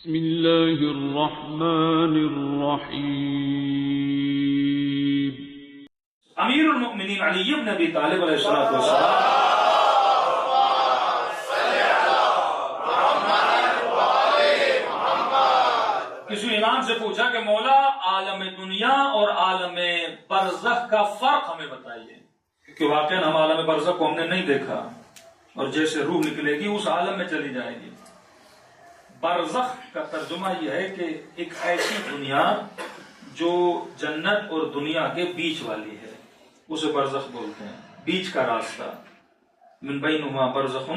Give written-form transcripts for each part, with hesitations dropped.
بسم اللہ الرحمن الرحیم۔ امیر المؤمنین علی بن ابی طالب علیہ السلام کسی امام سے پوچھا کہ مولا عالم دنیا اور عالم برزخ کا فرق ہمیں بتائیے، کہ واقعا ہم عالم برزخ کو ہم نے نہیں دیکھا اور جیسے روح نکلے گی اس عالم میں چلی جائے گی۔ برزخ کا ترجمہ یہ ہے کہ ایک ایسی دنیا جو جنت اور دنیا کے بیچ والی ہے، اسے برزخ بولتے ہیں، بیچ کا راستہ۔ من بینہما برزخ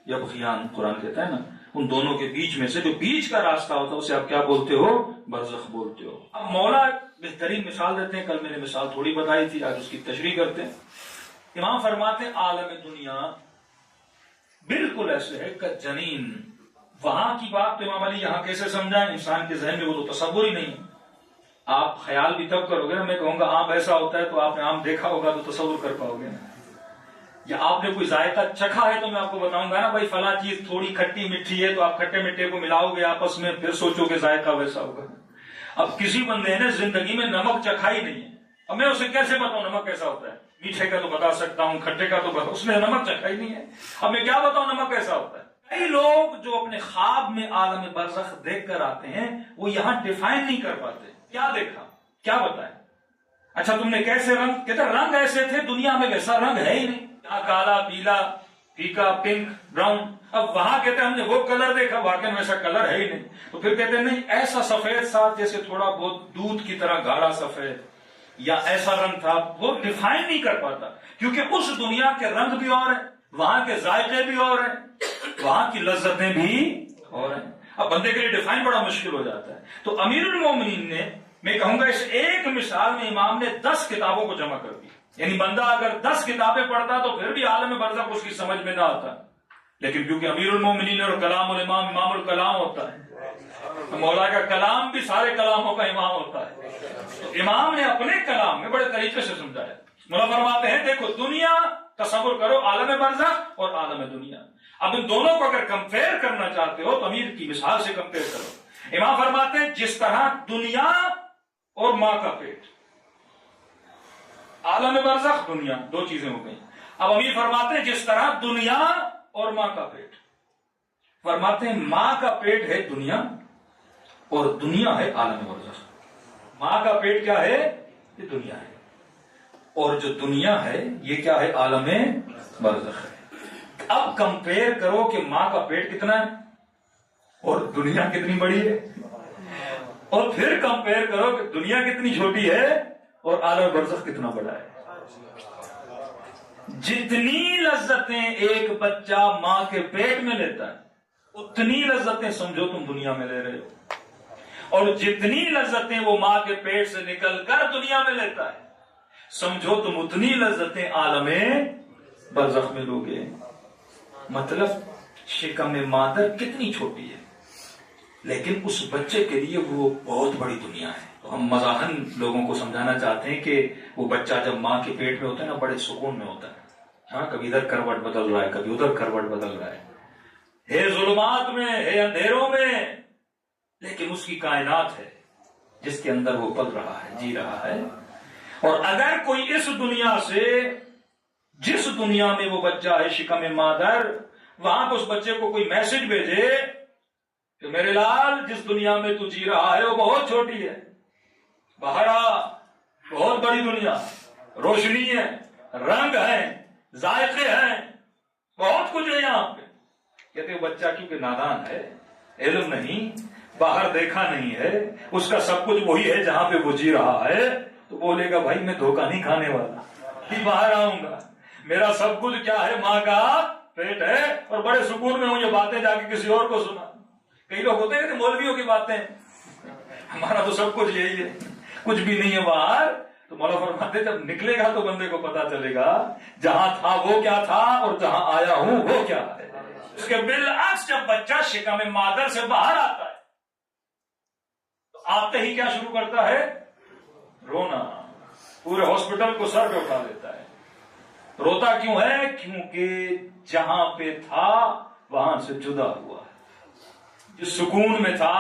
یبغیان، قرآن کہتا ہے نا، ان دونوں کے بیچ میں سے جو بیچ کا راستہ ہوتا ہے اسے آپ کیا بولتے ہو؟ برزخ بولتے ہو۔ اب مولا بہترین مثال دیتے ہیں، کل میں نے مثال تھوڑی بتائی تھی، آج اس کی تشریح کرتے ہیں۔ امام فرماتے ہیں عالم دنیا بالکل ایسے ہے کہ جنین، وہاں کی بات تو امام علی یہاں کیسے سمجھائیں، انسان کے ذہن میں وہ تو تصور ہی نہیں ہے۔ آپ خیال بھی تب کرو گے نا، میں کہوں گا آم ایسا ہوتا ہے تو آپ نے آم دیکھا ہوگا تو تصور کر پاؤ گے نا، یا آپ نے کوئی ذائقہ چکھا ہے تو میں آپ کو بتاؤں گا نا بھائی فلاں چیز تھوڑی کھٹی میٹھی ہے، تو آپ کھٹے میٹھے کو ملاؤ گے آپس میں، پھر سوچو کہ ذائقہ ویسا ہوگا۔ اب کسی بندے نے زندگی میں نمک چکھا ہی نہیں ہے، اب میں اسے کیسے بتاؤں نمک کیسا ہوتا ہے؟ میٹھے کا تو بتا سکتا ہوں، کھٹے کا تو بتا، اس نے نمک چکھا ہی نہیں ہے، اب میں کیا بتاؤں نمک کیسا ہوتا ہے؟ کئی لوگ جو اپنے خواب میں عالم برزخ دیکھ کر آتے ہیں وہ یہاں ڈیفائن نہیں کر پاتے، کیا دیکھا کیا بتائیں؟ اچھا تم نے کیسے رنگ، کہتے رنگ ایسے تھے، دنیا میں ویسا رنگ ہے ہی نہیں، یہاں کالا پیلا پھیکا پنک براؤن، اب وہاں کہتے ہم نے وہ کلر دیکھا، واقعی ویسا کلر ہے ہی نہیں، تو پھر کہتے ہیں نہیں ایسا سفید ساتھ جیسے تھوڑا بہت دودھ کی طرح گاڑھا سفید، یا ایسا رنگ تھا، وہ ڈیفائن نہیں کر پاتا، کیونکہ اس دنیا کے رنگ بھی اور ہیں، وہاں کے ذائقے بھی اور ہیں، وہاں کی لذتیں بھی اور ہیں، اب بندے کے لیے ڈیفائن بڑا مشکل ہو جاتا ہے۔ تو امیر المومنین نے، میں کہوں گا اس ایک مثال میں امام نے 10 کتابوں کو جمع کر دی، یعنی بندہ اگر 10 کتابیں پڑھتا تو پھر بھی عالم برزخ اس کی سمجھ میں نہ آتا، لیکن کیونکہ امیر المومنین اور کلام الامام امام الکلام ہوتا ہے، مولا کا کلام بھی سارے کلاموں کا امام ہوتا ہے، تو امام نے اپنے کلام میں بڑے طریقے سے سمجھایا۔ مولا فرماتے ہیں دیکھو دنیا تصور کرو، عالم برزخ اور عالم دنیا، اب ان دونوں کو اگر کمپیئر کرنا چاہتے ہو تو امیر کی مثال سے کمپیئر کرو۔ امام فرماتے ہیں جس طرح دنیا اور ماں کا پیٹ، عالم برزخ دنیا دو چیزیں ہو گئی، اب امیر فرماتے ہیں جس طرح دنیا اور ماں کا پیٹ، فرماتے ہیں ماں کا پیٹ ہے دنیا اور دنیا ہے عالم برزخ۔ ماں کا پیٹ کیا ہے؟ یہ دنیا ہے، اور جو دنیا ہے یہ کیا ہے؟ عالم برزخ ہے۔ اب کمپیئر کرو کہ ماں کا پیٹ کتنا ہے اور دنیا کتنی بڑی ہے، اور پھر کمپیئر کرو کہ دنیا کتنی چھوٹی ہے اور عالم برزخ کتنا بڑا ہے۔ جتنی لذتیں ایک بچہ ماں کے پیٹ میں لیتا ہے اتنی لذتیں سمجھو تم دنیا میں لے رہے ہو، اور جتنی لذتیں وہ ماں کے پیٹ سے نکل کر دنیا میں لیتا ہے سمجھو تم اتنی لذتیں عالم برزخ میں لوگے۔ مطلب شکم مادر کتنی چھوٹی ہے لیکن اس بچے کے لیے وہ بہت بڑی دنیا ہے۔ تو ہم مزاحن لوگوں کو سمجھانا چاہتے ہیں کہ وہ بچہ جب ماں کے پیٹ میں ہوتا ہے نا بڑے سکون میں ہوتا ہے، ہاں کبھی ادھر کروٹ بدل رہا ہے کبھی ادھر کروٹ بدل رہا ہے ظلمات میں ہے اندھیروں میں، لیکن اس کی کائنات ہے جس کے اندر وہ پل رہا ہے جی رہا ہے۔ اور اگر کوئی اس دنیا سے، جس دنیا میں وہ بچہ ہے شکم مادر، وہاں پہ اس بچے کو کوئی میسج بھیجے کہ میرے لال جس دنیا میں تو جی رہا ہے وہ بہت چھوٹی ہے، باہر آ، بہت بڑی دنیا، روشنی ہے، رنگ ہے، ذائقے ہیں، بہت کچھ ہے یہاں پہ، کہتے ہیں بچہ کیونکہ نادان ہے، علم نہیں، باہر دیکھا نہیں ہے، اس کا سب کچھ وہی ہے جہاں پہ وہ جی رہا ہے، تو بولے گا بھائی میں دھوکہ نہیں کھانے والا، باہر آؤں گا، میرا سب کچھ کیا ہے؟ ماں کا پیٹ ہے، اور بڑے سکون میں ہوں یہ باتیں جا کے کسی اور کو سنا۔ کئی لوگ ہوتے ہیں کہ مولویوں کی باتیں، ہمارا تو سب کچھ یہی ہے، کچھ بھی نہیں ہے باہر، تو مولا فرماتے جب نکلے گا تو بندے کو پتا چلے گا جہاں تھا وہ کیا تھا اور جہاں آیا ہوں وہ کیا ہے۔ اس کے بالعکس جب بچہ شکم مادر سے باہر آتا ہے تو آتے ہی کیا شروع کرتا ہے؟ رونا، پورے ہاسپٹل کو سر پہ اٹھا لیتا ہے۔ روتا کیوں ہے؟ کیونکہ جہاں پہ تھا وہاں سے جدا ہوا ہے، جس سکون میں تھا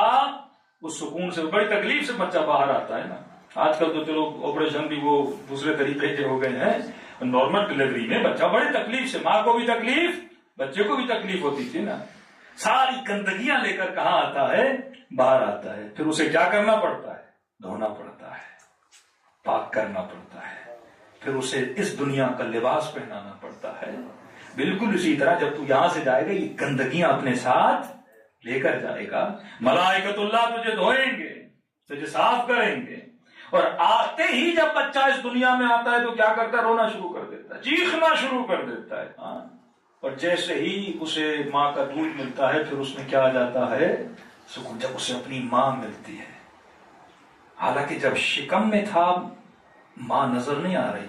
اس سکون سے بڑی تکلیف سے بچہ باہر آتا ہے نا. آج کل تو چلو آپریشن بھی وہ دوسرے طریقے کے ہو گئے ہیں. نارمل ڈلیوری میں بچہ بڑی تکلیف سے، ماں کو بھی تکلیف بچے کو بھی تکلیف ہوتی تھی نا. ساری گندگیاں لے کر کہاں آتا ہے؟ باہر آتا ہے. پھر اسے کیا کرنا پڑتا ہے؟ دھونا پڑتا ہے، پاک کرنا پڑتا ہے، پھر اسے اس دنیا کا لباس پہنانا پڑتا ہے. بالکل اسی طرح جب تو یہاں سے جائے گا یہ گندگیاں اپنے ساتھ لے کر جائے گا. ملائکۃ اللہ تجھے دھوئیں گے، تجھے صاف کریں گے. اور آتے ہی جب بچہ اس دنیا میں آتا ہے تو کیا کرتا ہے؟ رونا شروع کر دیتا ہے، چیخنا شروع کر دیتا ہے. اور جیسے ہی اسے ماں کا دودھ ملتا ہے پھر اس میں کیا آ جاتا ہے؟ سکون. جب اسے اپنی ماں ملتی ہے، حالانکہ جب شکم میں تھا ماں نظر نہیں آ رہی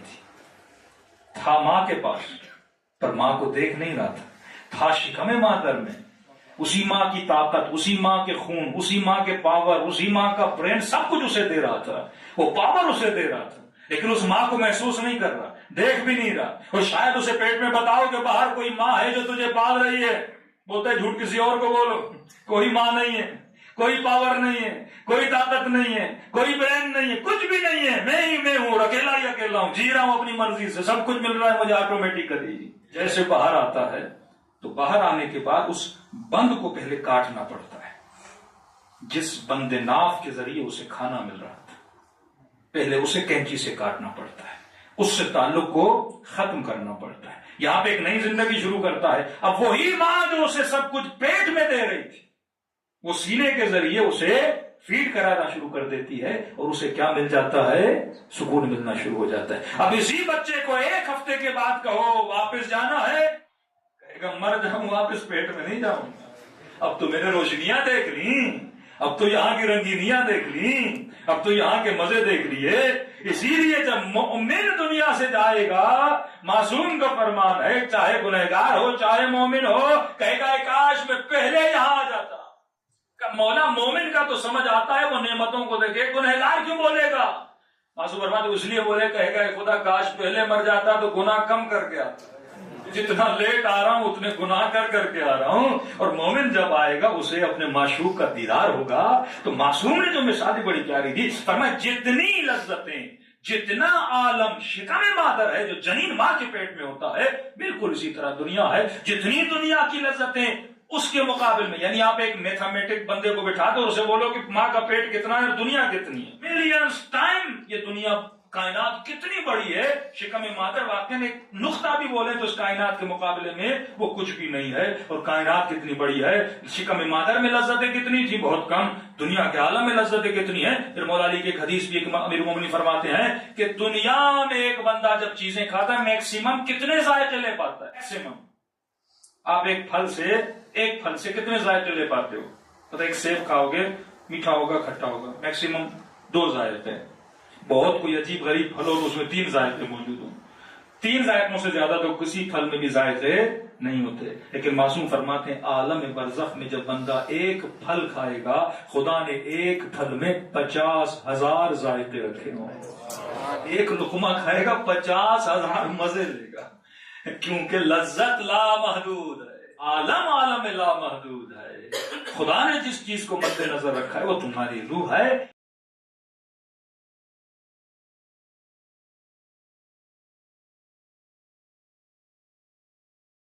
تھا ماں کے پاس پر ماں کو دیکھ نہیں رہا تھا شکم مادر میں. اسی ماں کی طاقت، اسی ماں کے خون، اسی ماں کے پاور، اسی ماں کا برین سب کچھ اسے دے رہا تھا. وہ پاور اسے دے رہا تھا لیکن اس ماں کو محسوس نہیں کر رہا، دیکھ بھی نہیں رہا. اور شاید اسے پیٹ میں بتاؤ کہ باہر کوئی ماں ہے جو تجھے پال رہی ہے، بولتا ہے جھوٹ کسی اور کو بولو. کوئی ماں نہیں ہے، کوئی پاور نہیں ہے، کوئی طاقت نہیں ہے، کوئی برین نہیں ہے، کچھ بھی نہیں ہے. میں ہی میں ہوں، اکیلا ہی اکیلا ہوں، جی رہا ہوں اپنی مرضی سے، سب کچھ مل رہا ہے مجھے آٹومیٹکلی. جیسے باہر آتا ہے تو باہر آنے کے بعد اس بند کو پہلے کاٹنا پڑتا ہے. جس بند ناف کے ذریعے اسے کھانا مل رہا تھا پہلے اسے کینچی سے کاٹنا پڑتا ہے، اس سے تعلق کو ختم کرنا پڑتا ہے. یہاں پہ ایک نئی زندگی شروع کرتا ہے. اب وہی ماں جو اسے سب کچھ پیٹ میں دے رہی تھی وہ سینے کے ذریعے اسے فیڈ کرانا شروع کر دیتی ہے اور اسے کیا مل جاتا ہے؟ سکون ملنا شروع ہو جاتا ہے. اب اسی بچے کو ایک ہفتے کے بعد کہو واپس جانا ہے، کہے گا مر جاؤں واپس پیٹ میں نہیں جاؤں گا. اب تو میں نے روشنیاں دیکھ لی، اب تو یہاں کی رنگینیاں دیکھ لی، اب تو یہاں کے مزے دیکھ لیے. اسی لیے جب مومن دنیا سے جائے گا، معصوم کا فرمان ہے چاہے گنہگار ہو چاہے مومن ہو، کہے گا کاش میں پہلے یہاں آ جاتا. مولا مومن کا تو سمجھ آتا ہے، وہ نعمتوں کو دیکھے. گنہگار کیوں بولے گا؟ معصوم فرماتے اس لیے بولے، کہے گا خدا کاش پہلے مر جاتا تو گناہ کم کر کے آتا. جتنا لیٹ آ رہا ہوں اتنے گناہ کر کے آ رہا ہوں. اور مومن جب آئے گا اسے اپنے معشوق کا دیدار ہوگا. تو معصوم نے جو مثال بڑی پیاری دی، فرمایا جتنی لذتیں، جتنا عالم شکم مادر ہے جو جنین ماں کے پیٹ میں ہوتا ہے، بالکل اسی طرح دنیا ہے. جتنی دنیا کی لذتیں اس کے مقابل میں، یعنی آپ ایک میتھمیٹک بندے کو بٹھا دو اور اسے بولو کہ ماں کا پیٹ کتنا ہے اور دنیا کتنی ہے، ملینز ٹائم یہ دنیا کائنات کتنی بڑی ہے. شکم مادر واقعی ایک نقطہ بھی بولے تو اس کائنات کے مقابلے میں وہ کچھ بھی نہیں ہے. اور کائنات کتنی بڑی ہے، شکم مادر میں لذتیں کتنی تھی؟ بہت کم. دنیا کے عالم میں لذتیں کتنی ہیں؟ پھر مولا علی کی ایک حدیث بھی امیر المومنین فرماتے ہیں کہ دنیا میں ایک بندہ جب چیزیں کھاتا ہے میکسیمم کتنے ذائقے لے پاتا ہے؟ میکسیمم آپ ایک پھل سے کتنے ذائقے لے پاتے ہو؟ پتہ ایک سیب کھاؤ گے میٹھا ہوگا کھٹا ہوگا، میکسیمم 2 ذائقے. بہت کوئی عجیب غریب پھل ہو تو اس میں 3 ذائقے موجود ہوں. 3 ذائقوں سے زیادہ تو کسی پھل میں بھی ذائقے نہیں ہوتے. لیکن معصوم فرماتے ہیں عالم برزخ میں جب بندہ ایک پھل کھائے گا، خدا نے ایک پھل میں 50,000 ذائقے رکھے ہوں. ایک لقمہ کھائے گا 50,000 مزے لے گا، کیونکہ لذت لا محدود ہے، عالم لا محدود ہے. خدا نے جس چیز کو مد نظر رکھا ہے وہ تمہاری روح ہے.